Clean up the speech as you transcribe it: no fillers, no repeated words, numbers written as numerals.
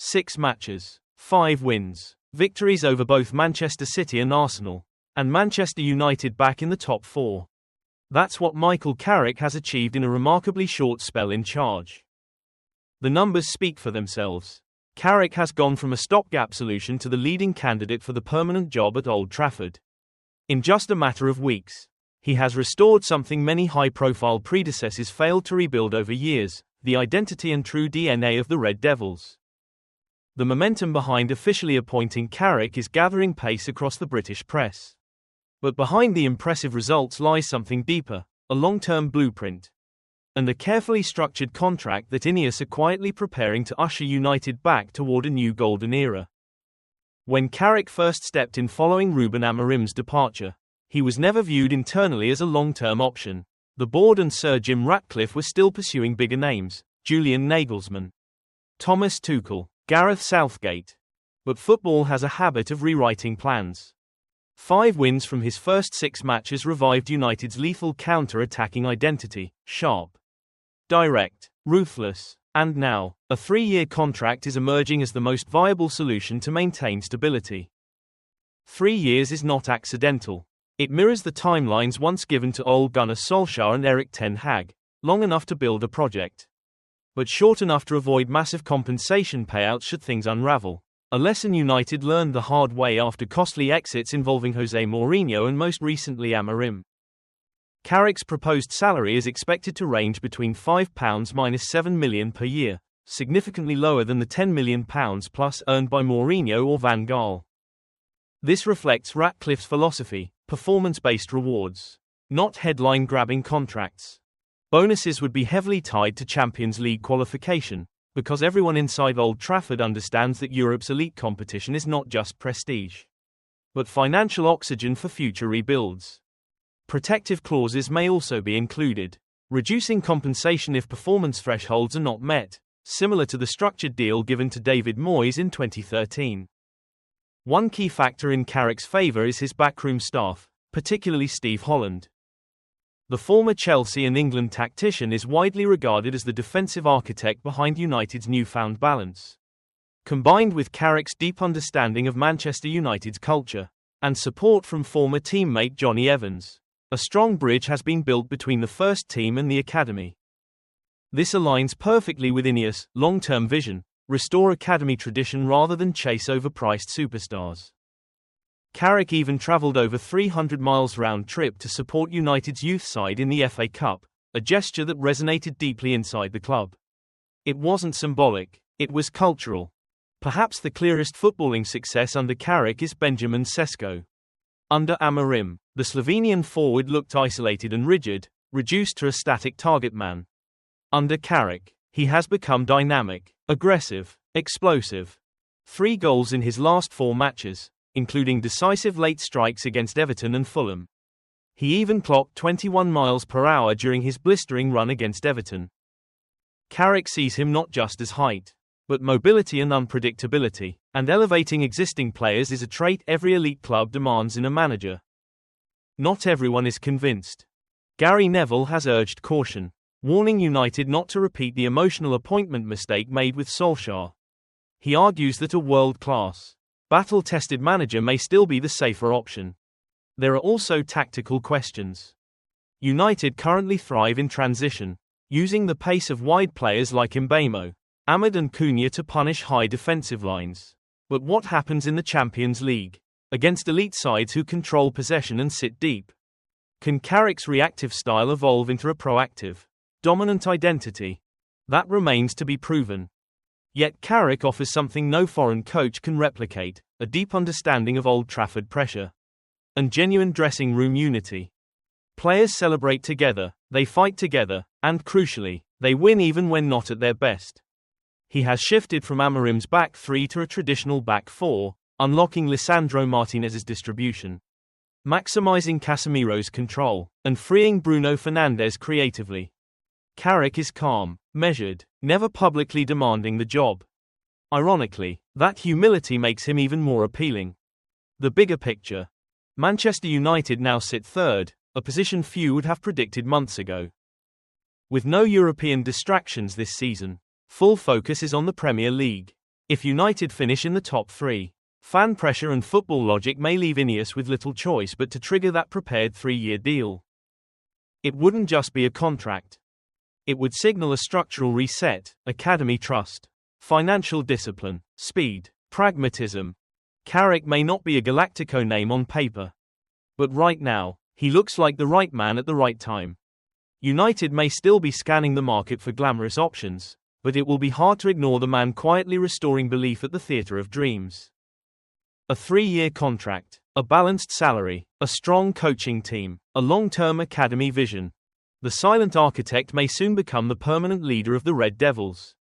6 matches, 5 wins, victories over both Manchester City and Arsenal, and Manchester United back in the top 4. That's what Michael Carrick has achieved in a remarkably short spell in charge. The numbers speak for themselves. Carrick has gone from a stopgap solution to the leading candidate for the permanent job at Old Trafford. In just a matter of weeks, he has restored something many high-profile predecessors failed to rebuild over years, the identity and true DNA of the Red Devils. The momentum behind officially appointing Carrick is gathering pace across the British press. But behind the impressive results lies something deeper, a long-term blueprint, and a carefully structured contract that INEOS are quietly preparing to usher United back toward a new golden era. When Carrick first stepped in following Ruben Amorim's departure, he was never viewed internally as a long-term option. The board and Sir Jim Ratcliffe were still pursuing bigger names, Julian Nagelsmann, Thomas Tuchel, Gareth Southgate. But football has a habit of rewriting plans. 5 wins from his first 6 matches revived United's lethal counter-attacking identity, sharp, direct, ruthless, and now, a 3-year contract is emerging as the most viable solution to maintain stability. 3 years is not accidental. It mirrors the timelines once given to Ole Gunnar Solskjaer and Erik ten Hag, long enough to build a project, but short enough to avoid massive compensation payouts should things unravel. A lesson United learned the hard way after costly exits involving Jose Mourinho and most recently Amorim. Carrick's proposed salary is expected to range between £5-7 million per year, significantly lower than the £10 million plus earned by Mourinho or Van Gaal. This reflects Ratcliffe's philosophy: performance-based rewards, not headline-grabbing contracts. Bonuses would be heavily tied to Champions League qualification, because everyone inside Old Trafford understands that Europe's elite competition is not just prestige, but financial oxygen for future rebuilds. Protective clauses may also be included, reducing compensation if performance thresholds are not met, similar to the structured deal given to David Moyes in 2013. One key factor in Carrick's favour is his backroom staff, particularly Steve Holland. The former Chelsea and England tactician is widely regarded as the defensive architect behind United's newfound balance. Combined with Carrick's deep understanding of Manchester United's culture, and support from former teammate Johnny Evans, a strong bridge has been built between the first team and the academy. This aligns perfectly with INEOS' long-term vision: restore academy tradition rather than chase overpriced superstars. Carrick even travelled over 300 miles round-trip to support United's youth side in the FA Cup, a gesture that resonated deeply inside the club. It wasn't symbolic, it was cultural. Perhaps the clearest footballing success under Carrick is Benjamin Šeško. Under Amorim, the Slovenian forward looked isolated and rigid, reduced to a static target man. Under Carrick, he has become dynamic, aggressive, explosive. 3 goals in his last 4 matches, including decisive late strikes against Everton and Fulham. He even clocked 21 miles per hour during his blistering run against Everton. Carrick sees him not just as height, but mobility and unpredictability, and elevating existing players is a trait every elite club demands in a manager. Not everyone is convinced. Gary Neville has urged caution, warning United not to repeat the emotional appointment mistake made with Solskjaer. He argues that a world-class, battle-tested manager may still be the safer option. There are also tactical questions. United currently thrive in transition, using the pace of wide players like Mbeumo, Ahmed and Cunha to punish high defensive lines. But what happens in the Champions League, against elite sides who control possession and sit deep? Can Carrick's reactive style evolve into a proactive, dominant identity? That remains to be proven. Yet Carrick offers something no foreign coach can replicate: a deep understanding of Old Trafford pressure and genuine dressing room unity. Players celebrate together, they fight together, and crucially, they win even when not at their best. He has shifted from Amorim's back 3 to a traditional back 4, unlocking Lisandro Martinez's distribution, maximizing Casemiro's control, and freeing Bruno Fernandes creatively. Carrick is calm, measured, never publicly demanding the job. Ironically, that humility makes him even more appealing. The bigger picture. Manchester United now sit 3rd, a position few would have predicted months ago. With no European distractions this season, full focus is on the Premier League. If United finish in the top 3, fan pressure and football logic may leave INEOS with little choice but to trigger that prepared 3-year deal. It wouldn't just be a contract. It would signal a structural reset, academy trust, financial discipline, speed, pragmatism. Carrick may not be a Galactico name on paper, but right now, he looks like the right man at the right time. United may still be scanning the market for glamorous options, but it will be hard to ignore the man quietly restoring belief at the theatre of dreams. A 3-year contract, a balanced salary, a strong coaching team, a long-term academy vision. The silent architect may soon become the permanent leader of the Red Devils.